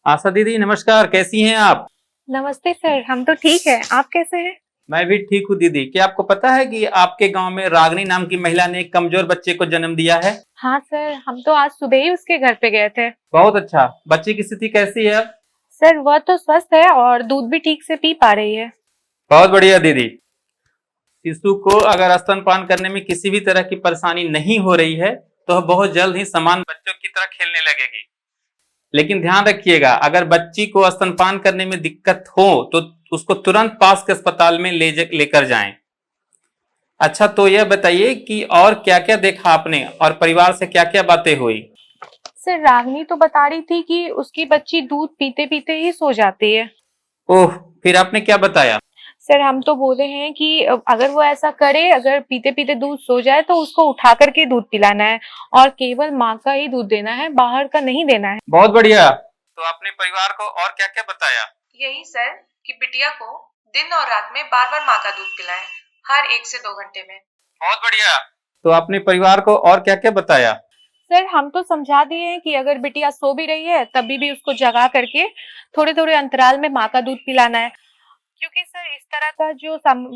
आशा दीदी नमस्कार, कैसी हैं आप? नमस्ते सर, हम तो ठीक है। आप कैसे हैं? मैं भी ठीक हूँ दीदी। क्या आपको पता है कि आपके गांव में रागिनी नाम की महिला ने एक कमजोर बच्चे को जन्म दिया है? हाँ सर, हम तो आज सुबह ही उसके घर पे गए थे। बहुत अच्छा। बच्चे की स्थिति कैसी है अब? सर वह तो स्वस्थ है और दूध भी ठीक से पी पा रही है। बहुत बढ़िया दीदी। शिशु को अगर स्तनपान करने में किसी भी तरह की परेशानी नहीं हो रही है तो वह बहुत जल्द ही समान बच्चों की तरह खेलने लगेगी। लेकिन ध्यान रखिएगा, अगर बच्ची को स्तनपान करने में दिक्कत हो तो उसको तुरंत पास के अस्पताल में लेकर जाएं। अच्छा, तो यह बताइए कि और क्या क्या देखा आपने और परिवार से क्या क्या बातें हुई? सर रागनी तो बता रही थी कि उसकी बच्ची दूध पीते पीते ही सो जाती है। ओह, फिर आपने क्या बताया? सर हम तो बोले हैं कि अगर वो ऐसा करे, अगर पीते पीते दूध सो जाए तो उसको उठा करके दूध पिलाना है और केवल माँ का ही दूध देना है, बाहर का नहीं देना है। बहुत बढ़िया। तो आपने परिवार को और क्या क्या बताया? यही सर कि बिटिया को दिन और रात में बार बार माँ का दूध पिलाएं, हर 1 से 2 घंटे में। बहुत बढ़िया। तो आपने परिवार को और क्या क्या बताया? सर हम तो समझा दिए हैं कि अगर बिटिया सो भी रही है तभी भी उसको जगा करके थोड़े थोड़े अंतराल में माँ का दूध पिलाना है। क्योंकि सर इस तरह का जो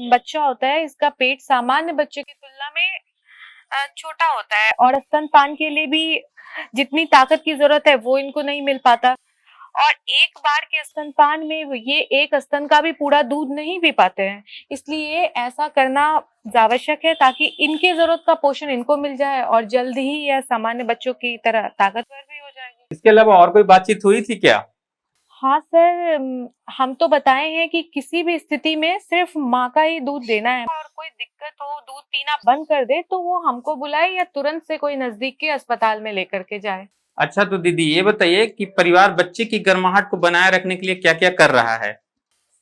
बच्चा होता है, इसका पेट सामान्य बच्चे की तुलना में छोटा होता है और स्तनपान के लिए भी जितनी ताकत की जरूरत है वो इनको नहीं मिल पाता। और एक बार के स्तनपान में ये एक स्तन का भी पूरा दूध नहीं पी पाते हैं। इसलिए ऐसा करना आवश्यक है ताकि इनकी जरूरत का पोषण इनको मिल जाए और जल्द ही यह सामान्य बच्चों की तरह ताकतवर भी हो जाएगी। इसके अलावा और कोई बातचीत हुई थी क्या? हाँ सर, हम तो बताए हैं कि किसी भी स्थिति में सिर्फ माँ का ही दूध देना है और कोई दिक्कत हो, दूध पीना बंद कर दे तो वो हमको बुलाए या तुरंत से कोई नजदीक के अस्पताल में लेकर के जाए। अच्छा, तो दीदी ये बताइए कि परिवार बच्चे की गर्माहट को बनाए रखने के लिए क्या क्या कर रहा है?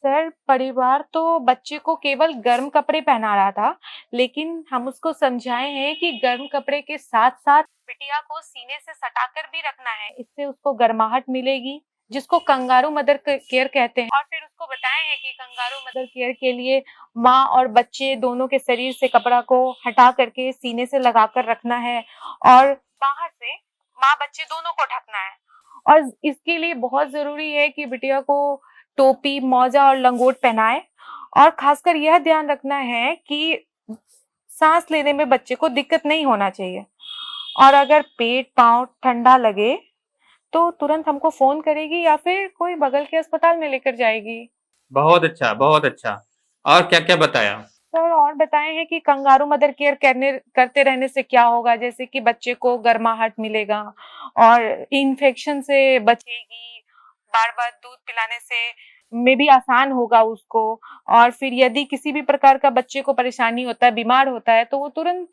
सर परिवार तो बच्चे को केवल गर्म कपड़े पहना रहा था, लेकिन हम उसको समझाए हैं कि गर्म कपड़े के साथ साथ बिटिया को सीने से सटाकर भी रखना है, इससे उसको गर्माहट मिलेगी, जिसको कंगारू मदर केयर कहते हैं। और फिर उसको बताए हैं कि कंगारू मदर केयर के लिए माँ और बच्चे दोनों के शरीर से कपड़ा को हटा करके सीने से लगाकर रखना है और बाहर से माँ बच्चे दोनों को ढकना है। और इसके लिए बहुत जरूरी है कि बिटिया को टोपी, मोजा और लंगोट पहनाए और खासकर यह ध्यान रखना है कि सांस लेने में बच्चे को दिक्कत नहीं होना चाहिए। और अगर पेट पाँव ठंडा लगे तो तुरंत हमको फोन करेगी या फिर कोई बगल के अस्पताल में लेकर जाएगी। बहुत अच्छा, बहुत अच्छा। और क्या क्या बताया? सर और बताए हैं कि कंगारू मदर केयर करते रहने से क्या होगा, जैसे कि बच्चे को गर्माहट मिलेगा और इन्फेक्शन से बचेगी, बार बार दूध पिलाने से में भी आसान होगा उसको। और फिर यदि किसी भी प्रकार का बच्चे को परेशानी होता है, बीमार होता है, तो वो तुरंत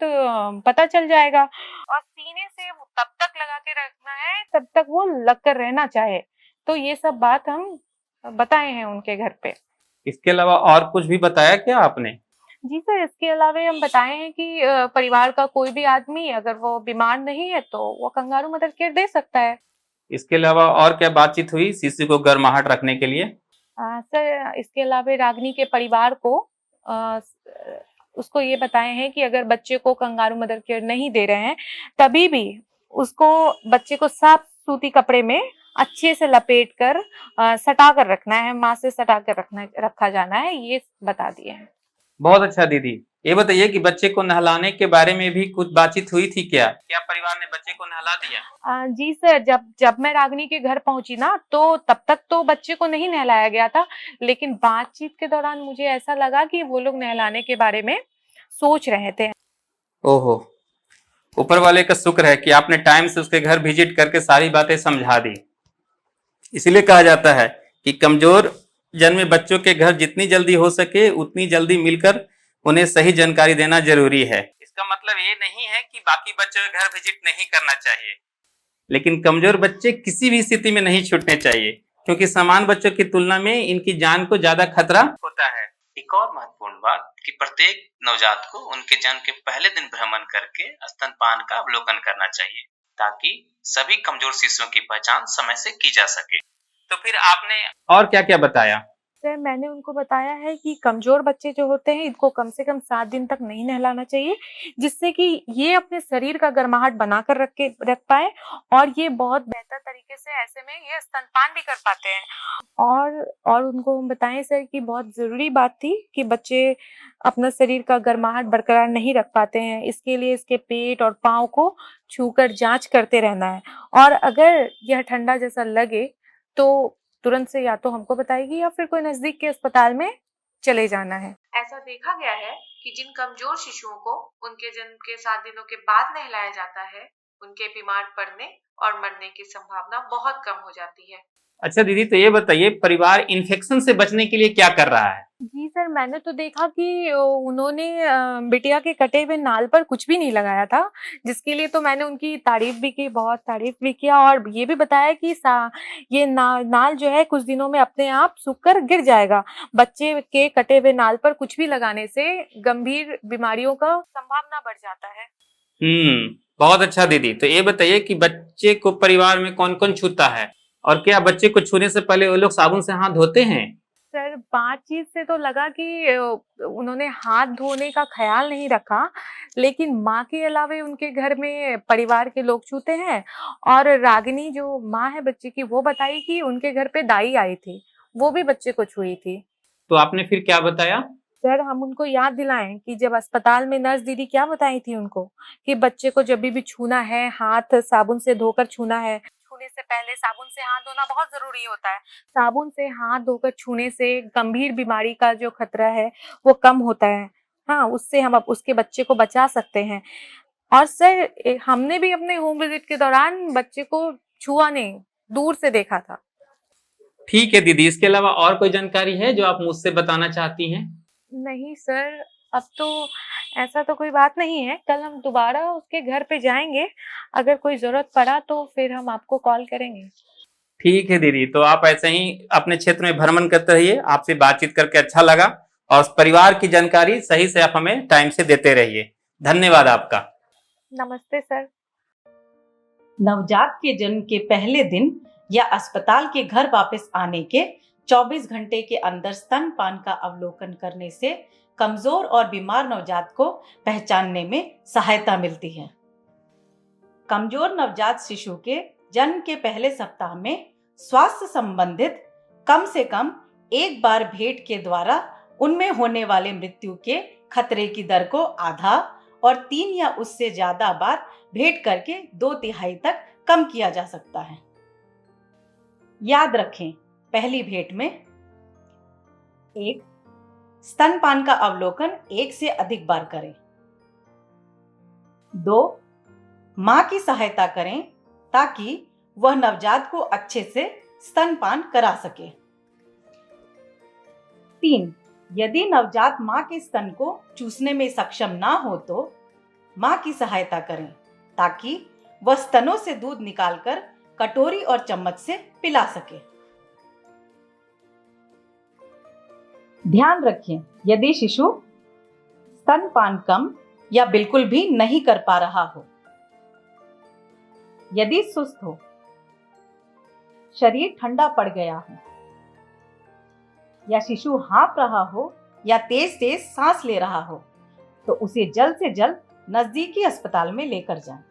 पता चल जाएगा। और सीने से वो तब तक लगा के रखना है तब तक वो लग कर रहना चाहे। तो ये सब बात हम बताए हैं उनके घर पे। इसके अलावा और कुछ भी बताया क्या आपने? जी सर, इसके अलावा हम बताए हैं कि परिवार का कोई भी आदमी अगर वो बीमार नहीं है तो वो कंगारू मदर केयर दे सकता है। इसके अलावा और क्या बातचीत हुई शिशु को गर्माहट रखने के लिए? सर इसके अलावा रागनी के परिवार को उसको ये बताए हैं कि अगर बच्चे को कंगारू मदर केयर नहीं दे रहे हैं तभी भी उसको बच्चे को साफ सूती कपड़े में अच्छे से लपेट कर सटा कर रखना है, माँ से सटा कर रखा जाना है, ये बता दिए हैं। बहुत अच्छा दीदी। ये बताइए कि बच्चे को नहलाने के बारे में भी कुछ बातचीत हुई थी क्या? क्या परिवार ने बच्चे को नहला दिया? जी सर, जब जब मैं रागिनी के घर पहुंची ना तो तब तक तो बच्चे को नहीं नहलाया गया था, लेकिन बातचीत के दौरान मुझे ऐसा लगा कि वो लोग नहलाने के बारे में सोच रहे थे। ओहो, ऊपर वाले का शुक्र है कि आपने टाइम से उसके घर विजिट करके सारी बातें समझा दी। इसीलिए कहा जाता है कि कमजोर जन्मे बच्चों के घर जितनी जल्दी हो सके उतनी जल्दी मिलकर उन्हें सही जानकारी देना जरूरी है। इसका मतलब ये नहीं है कि बाकी बच्चों के घर विजिट नहीं करना चाहिए, लेकिन कमजोर बच्चे किसी भी स्थिति में नहीं छूटने चाहिए, क्योंकि समान बच्चों की तुलना में इनकी जान को ज्यादा खतरा होता है। एक और महत्वपूर्ण बात कि प्रत्येक नवजात को उनके जन्म के पहले दिन भ्रमण करके स्तनपान का अवलोकन करना चाहिए, ताकि सभी कमजोर शिशुओं की पहचान समय से की जा सके। तो फिर आपने और क्या क्या बताया? सर मैंने उनको बताया है कि कमज़ोर बच्चे जो होते हैं इनको कम से कम 7 दिन तक नहीं नहलाना चाहिए, जिससे कि ये अपने शरीर का गर्माहट बनाकर रख पाएँ और ये बहुत बेहतर तरीके से ऐसे में ये स्तनपान भी कर पाते हैं। और उनको हम बताएँ सर कि बहुत ज़रूरी बात थी कि बच्चे अपना शरीर का गर्माहट बरकरार नहीं रख पाते हैं, इसके लिए इसके पेट और पाँव को छूकर जाँच करते रहना है और अगर यह ठंडा जैसा लगे तो तुरंत से या तो हमको बताएगी या फिर कोई नज़दीक के अस्पताल में चले जाना है। ऐसा देखा गया है कि जिन कमजोर शिशुओं को उनके जन्म के 7 दिनों के बाद नहलाया जाता है, उनके बीमार पड़ने और मरने की संभावना बहुत कम हो जाती है। अच्छा दीदी, तो ये बताइए परिवार इन्फेक्शन से बचने के लिए क्या कर रहा है? जी सर, मैंने तो देखा कि उन्होंने बिटिया के कटे हुए नाल पर कुछ भी नहीं लगाया था, जिसके लिए तो मैंने उनकी तारीफ़ भी की, बहुत तारीफ़ भी किया और ये भी बताया कि ये नाल जो है कुछ दिनों में अपने आप सूख कर गिर जाएगा। बच्चे के कटे हुए नाल पर कुछ भी लगाने से गंभीर बीमारियों का संभावना बढ़ जाता है। बहुत अच्छा दीदी। तो ये बताइए कि बच्चे को परिवार में कौन-कौन छूता है और क्या बच्चे को छूने से पहले वो लोग साबुन से हाथ धोते हैं? सर बातचीत से तो लगा कि उन्होंने हाथ धोने का ख़्याल नहीं रखा, लेकिन माँ के अलावे उनके घर में परिवार के लोग छूते हैं और रागिनी जो माँ है बच्चे की वो बताई कि उनके घर पे दाई आई थी, वो भी बच्चे को छुई थी। तो आपने फिर क्या बताया? सर हम उनको याद दिलाएँ कि जब अस्पताल में नर्स दीदी क्या बताई थी उनको कि बच्चे को जभी भी छूना है, हाथ साबुन से धोकर छूना है। छूने से पहले साबुन से हाथ धोना बहुत ज़रूरी होता है। साबुन से हाथ धोकर छूने से गंभीर बीमारी का जो खतरा है, वो कम होता है। हाँ, उससे हम उसके बच्चे को बचा सकते हैं। और सर हमने भी अपने होम विज़िट के दौरान बच्चे को छुआ नहीं, दूर से देखा था। ठीक है दीदी, इसके अलावा और कोई जानकारी है जो आप मुझसे बताना चाहती हैं? नहीं सर, अब तो ऐसा तो कोई बात नहीं है। कल हम दोबारा उसके घर पे जाएँगे। अगर कोई ज़रूरत पड़ा तो फिर हम आपको कॉल करेंगे। ठीक है दीदी, तो आप ऐसे ही अपने क्षेत्र में भ्रमण करते रहिए। आपसे बातचीत करके अच्छा लगा और परिवार की जानकारी सही से आप हमें टाइम से देते रहिए। धन्यवाद आपका। नमस्ते सर। नवजात के जन्म के पहले दिन या अस्पताल के घर वापस आने के 24 घंटे के अंदर स्तनपान का अवलोकन करने से कमजोर और बीमार नवजात को पहचानने में सहायता मिलती है। कमजोर नवजात शिशु के जन्म के पहले सप्ताह में स्वास्थ्य संबंधित कम से कम एक बार भेंट के द्वारा उनमें होने वाले मृत्यु के खतरे की दर को आधा और 3 या उससे ज्यादा बार भेंट करके 2/3 तक कम किया जा सकता है। याद रखें, पहली भेंट में 1. स्तनपान का अवलोकन 1 से अधिक बार करें। 2. मां की सहायता करें ताकि वह नवजात को अच्छे से स्तनपान करा सके। 3. यदि नवजात मां के स्तन को चूसने में सक्षम ना हो तो मां की सहायता करें ताकि वह स्तनों से दूध निकालकर कटोरी और चम्मच से पिला सके। ध्यान रखें, यदि शिशु स्तनपान कम या बिल्कुल भी नहीं कर पा रहा हो, यदि सुस्त हो, शरीर ठंडा पड़ गया हो या शिशु हाँफ रहा हो या तेज तेज सांस ले रहा हो, तो उसे जल्द से जल्द नजदीकी अस्पताल में लेकर जाएं।